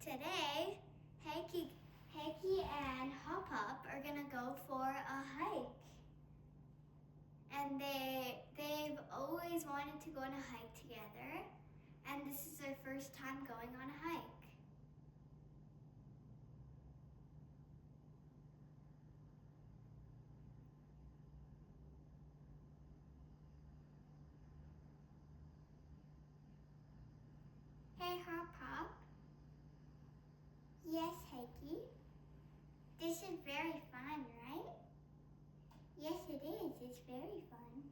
Today, Heky and Hop Hop are gonna go for a hike. And they've always wanted to go on a hike together, and this is their first time going on a hike. Hey, Hop Hop. Yes, Heky. This is very fun, right? Yes, it is. It's very fun.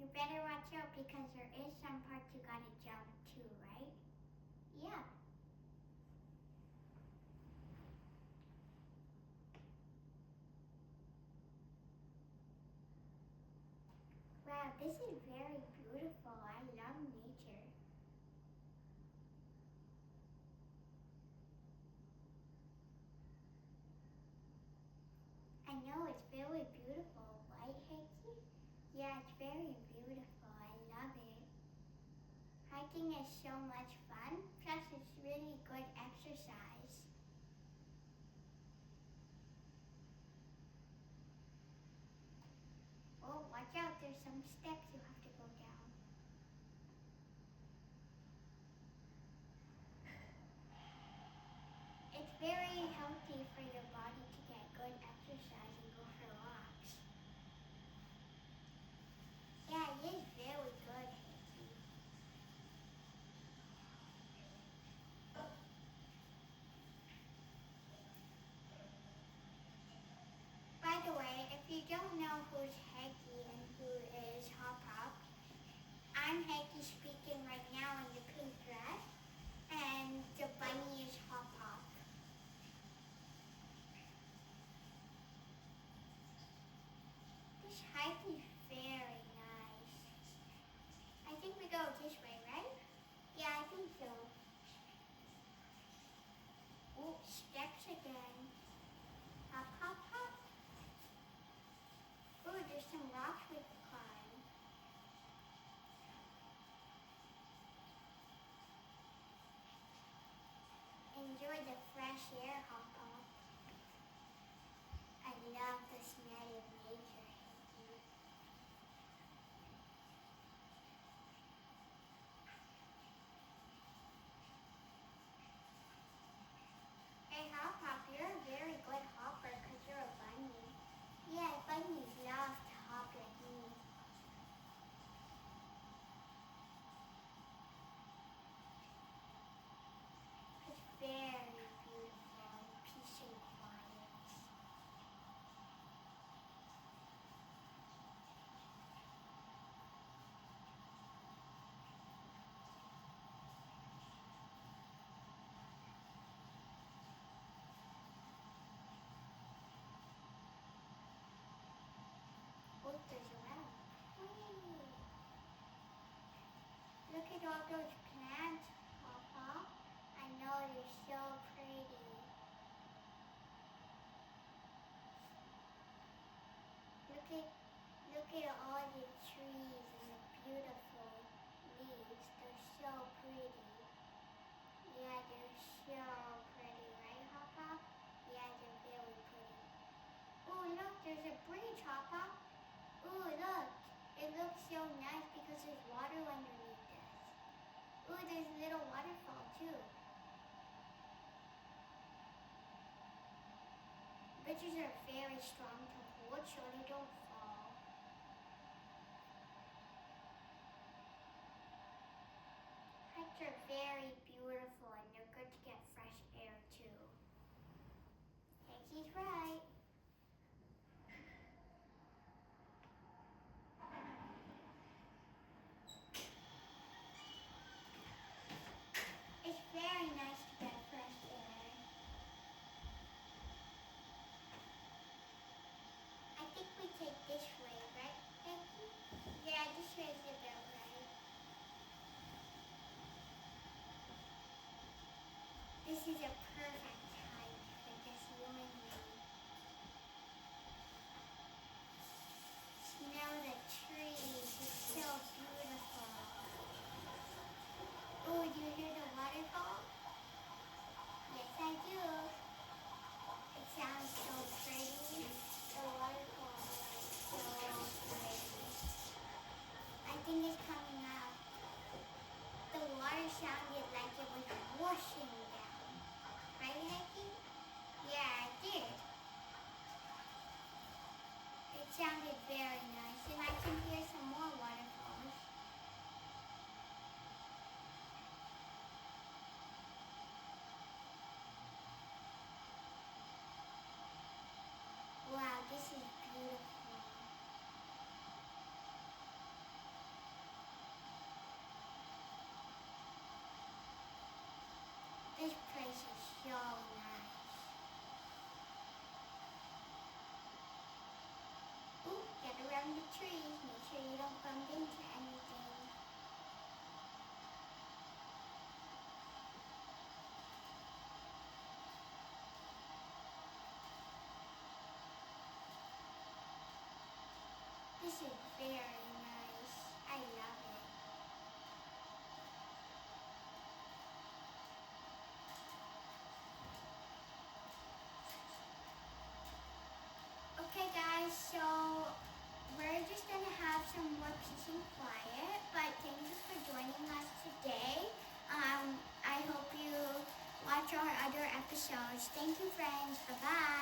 You better watch out because there is some parts you gotta jump too, right? Yeah. Wow, this is very beautiful. I love nature. I know it's very beautiful, right, Heky? Yeah, it's very beautiful. I love it. Hiking is so much fun, plus it's really good exercise. Oh, watch out, there's some steps you have to go down. It's very healthy for your body to get good exercise and go for walks. Yeah, it is very good, Heky. By the way, if you don't know who's Heky and who is Hop Hop, I'm Heky speaking right now in the pink dress, and the bunny is Hop Hop. This hike is very nice. I think we go this way, right? Yeah, I think so. Oh, steps again. Hop, hop, hop. Oh, there's some rocks we can climb. Enjoy the fresh air, Hop Hop. I love the smell of nature, Heky. Hey, Hop Hop, you're a very good hopper because you're a bunny. Yeah, bunnies love to hop like me. It's very beautiful, peace and quiet. Oh, there's a well. Look at all those plants, Papa. I know they're so pretty. Look at all the trees and the beautiful leaves. They're so pretty. Yeah, they're so pretty, right, Papa? Yeah, they're very pretty. Oh, look, there's a bridge, Papa. Oh, look. It looks so nice because there's water underneath this. Oh, there's a little waterfall too. Bridges are very strong to hold so they don't fall. Hikes are very beautiful and they're good to get fresh air too. He's right. It's very nice to get fresh air. I think we take this way, right, Heky? Yeah, this way is about right. This is a perfect hike for just you and me. so nice. Ooh, get around the trees. Make sure you don't bump into anything. This is very nice. I love it. Okay guys, so we're just gonna have some more peace and quiet, but thank you for joining us today. I hope you watch our other episodes. Thank you friends, bye-bye.